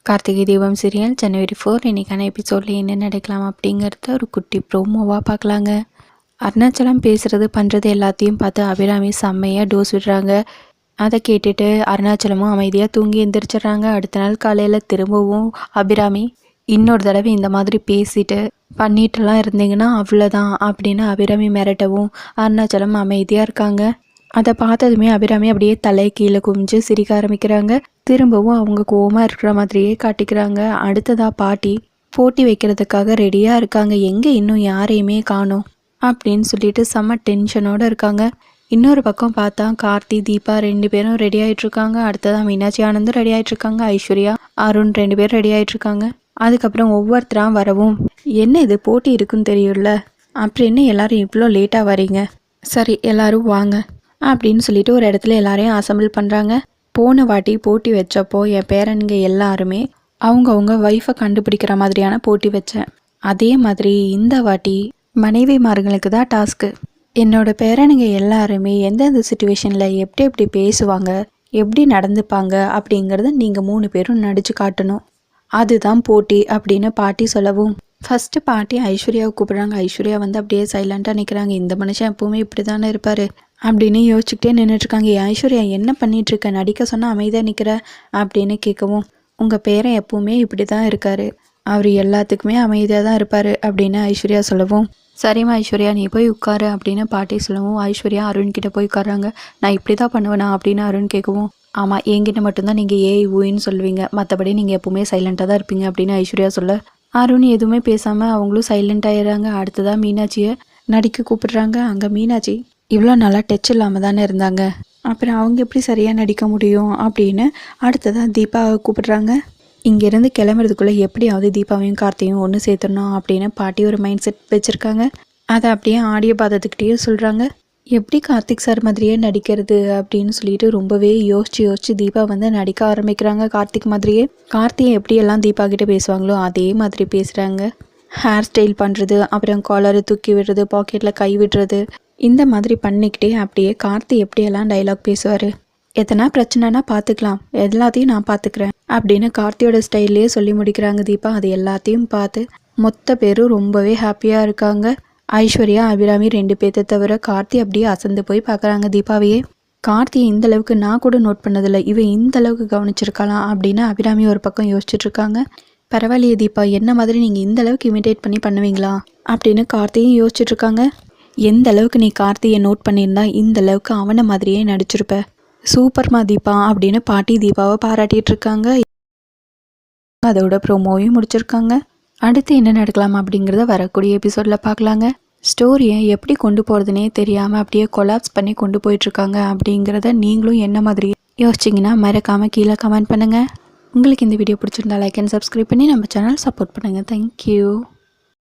Karthigai Deepam serial January 4 இன்னைக்கான எபிசோடில் என்ன நடக்கலாம் அப்படிங்கிறத ஒரு குட்டி ப்ரோமோவாக பார்க்கலாங்க. அருணாச்சலம் பேசுகிறது பண்ணுறது எல்லாத்தையும் பார்த்து அபிராமி செம்மையாக டோஸ் விடுறாங்க. அதை கேட்டுட்டு அருணாச்சலமும் அமைதியாக தூங்கி எந்திரிச்சிட்றாங்க. அடுத்த நாள் காலையில் திரும்பவும் அபிராமி இன்னொரு தடவை இந்த மாதிரி பேசிட்டு பண்ணிட்டுலாம் இருந்தீங்கன்னா அவ்வளோதான் அப்படின்னு அபிராமி மிரட்டவும் அருணாச்சலம் அமைதியாக இருக்காங்க. அதை பார்த்ததுமே அபிராமி அப்படியே தலை கீழே குமிஞ்சு சிரிக்க ஆரம்பிக்கிறாங்க. திரும்பவும் அவங்க கோவமாக இருக்கிற மாதிரியே காட்டிக்கிறாங்க. அடுத்ததா பாட்டி போட்டி வைக்கிறதுக்காக ரெடியாக இருக்காங்க. எங்கே இன்னும் யாரையுமே காணோம் அப்படின்னு சொல்லிட்டு செம்ம டென்ஷனோடு இருக்காங்க. இன்னொரு பக்கம் பார்த்தா கார்த்தி தீபா 2 பேரும் ரெடி ஆகிட்டு இருக்காங்க. அடுத்ததான் மீனாட்சி ஆனந்தும் ரெடி ஆகிட்டு இருக்காங்க. ஐஸ்வர்யா அருண் 2 பேரும் ரெடி ஆகிட்டு இருக்காங்க. அதுக்கப்புறம் ஒவ்வொருத்தராக வரவும் என்ன இது போட்டி இருக்குன்னு தெரியும்ல, அப்புறம் என்ன எல்லாரும் இவ்வளோ லேட்டாக வரீங்க, சரி எல்லாரும் வாங்க அப்படின்னு சொல்லிட்டு ஒரு இடத்துல எல்லாரையும் அசம்பிள் பண்ணுறாங்க. போன வாட்டி போட்டி வச்சப்போ என் பேரனுங்க எல்லாருமே அவங்கவுங்க ஒய்ஃபை கண்டுபிடிக்கிற மாதிரியான போட்டி வச்சேன். அதே மாதிரி இந்த வாட்டி மனைவிமார்களுக்கு தான் டாஸ்க்கு. என்னோட பேரனுங்க எல்லாருமே எந்தெந்த சுச்சுவேஷனில் எப்படி எப்படி பேசுவாங்க, எப்படி நடந்துப்பாங்க அப்படிங்கிறத நீங்கள் 3 பேரும் நடித்து காட்டணும். அதுதான் போட்டி அப்படின்னு பாட்டி சொல்லவும் ஃபஸ்ட்டு பாட்டி ஐஸ்வர்யாவை கூப்பிடுறாங்க. ஐஸ்வர்யா வந்து அப்படியே சைலண்ட்டாக நிற்கிறாங்க. இந்த மனுஷன் எப்பவுமே இப்படி தானே இருப்பார் அப்படின்னு யோசிச்சுக்கிட்டே நின்றுட்டுருக்காங்க. ஐஸ்வர்யா என்ன பண்ணிகிட்ருக்க, நடிக்க சொன்னால் அமைதியாக நிற்கிற அப்படின்னு கேட்கவும் உங்கள் பேரன் எப்பவுமே இப்படி தான் இருக்கார், அவர் எல்லாத்துக்குமே அமைதியாக தான் இருப்பார் அப்படின்னு ஐஸ்வர்யா சொல்லவும் சரிம்மா ஐஸ்வர்யா நீ போய் உட்காரு அப்படின்னு பாட்டி சொல்லவும் ஐஸ்வர்யா அருண்கிட்ட போய் உட்காராங்க. நான் இப்படி தான் பண்ணுவேனா அப்படின்னு அருண் கேட்கவும் ஆமாம் என்கிட்ட மட்டும்தான் நீங்கள் ஏய் ஊயின்னு சொல்லுவீங்க, மற்றபடி நீங்கள் எப்பவுமே சைலண்ட்டாக தான் இருப்பீங்க அப்படின்னு ஐஸ்வர்யா சொல்ல அருண் எதுவுமே பேசாமல் அவங்களும் சைலண்ட் ஆயிடுறாங்க. அடுத்ததாக மீனாட்சியை நடிக்க கூப்பிடுறாங்க. அங்கே மீனாட்சி இவ்வளோ நல்லா டச் இல்லாமல் தானே இருந்தாங்க, அப்புறம் அவங்க எப்படி சரியாக நடிக்க முடியும் அப்படின்னு அடுத்ததாக தீபாவை கூப்பிடுறாங்க. இங்கேருந்து கிளம்புறதுக்குள்ளே எப்படியாவது தீபாவையும் கார்த்தியும் ஒன்று சேர்த்துடணும் அப்படின்னு பாட்டி ஒரு மைண்ட் செட் வச்சுருக்காங்க. அதை அப்படியே ஆடியோ பாதத்துக்கிட்டே சொல்கிறாங்க. எப்படி கார்த்திக் சார் மாதிரியே நடிக்கிறது அப்படின்னு சொல்லிட்டு ரொம்பவே யோசிச்சு தீபா வந்து நடிக்க ஆரம்பிக்கிறாங்க. கார்த்திக் மாதிரியே கார்த்தியை எப்படியெல்லாம் தீபா கிட்டே பேசுவாங்களோ அதே மாதிரி பேசுகிறாங்க. ஹேர் ஸ்டைல் பண்ணுறது, அப்புறம் காலரை தூக்கி விடுறது, பாக்கெட்டில் கை விடுறது, இந்த மாதிரி பண்ணிக்கிட்டே அப்படியே கார்த்தி எப்படியெல்லாம் டைலாக் பேசுவார். எத்தனா பிரச்சனைனா பார்த்துக்கலாம், எல்லாத்தையும் நான் பார்த்துக்கிறேன் அப்படின்னு கார்த்தியோட ஸ்டைல்லே சொல்லி முடிக்கிறாங்க தீபா. அது எல்லாத்தையும் பார்த்து மொத்த பேரும் ரொம்பவே ஹாப்பியாக இருக்காங்க. ஐஸ்வர்யா அபிராமி 2 பேர்த்த தவிர கார்த்தி அப்படியே அசந்து போய் பார்க்குறாங்க தீபாவையே. கார்த்தியை இந்த அளவுக்கு நான் கூட நோட் பண்ணதில்லை, இவன் இந்த அளவுக்கு கவனிச்சிருக்கலாம் அப்படின்னு அபிராமி ஒரு பக்கம் யோசிச்சுட்டு இருக்காங்க. பரவாயில்லையே தீபா, என்ன மாதிரி நீங்கள் இந்த அளவுக்கு இமிடேட் பண்ணி பண்ணுவீங்களா அப்படின்னு கார்த்தியும் யோசிச்சுட்டு இருக்காங்க. எந்த அளவுக்கு நீ கார்த்தியை நோட் பண்ணியிருந்தா இந்த அளவுக்கு அவனை மாதிரியே நடிச்சிருப்ப, சூப்பர்மா தீபா அப்படின்னு பாட்டி தீபாவை பாராட்டிட்டு இருக்காங்க. அதோட ப்ரோமோவையும் முடிச்சிருக்காங்க. அடுத்து என்ன நடக்கலாம் அப்படிங்கிறத வரக்கூடிய எபிசோடில் பார்க்கலாங்க. ஸ்டோரியை எப்படி கொண்டு போகிறதுனே தெரியாமல் அப்படியே கொலாப்ஸ் பண்ணி கொண்டு போயிட்டுருக்காங்க அப்படிங்கிறத நீங்களும் என்ன மாதிரி யோசிச்சிங்கன்னா மறக்காமல் கீழே கமெண்ட் பண்ணுங்கள். உங்களுக்கு இந்த வீடியோ பிடிச்சிருந்தா லைக் அண்ட் சப்ஸ்கிரைப் பண்ணி நம்ம சேனல் சப்போர்ட் பண்ணுங்கள். தேங்க்யூ.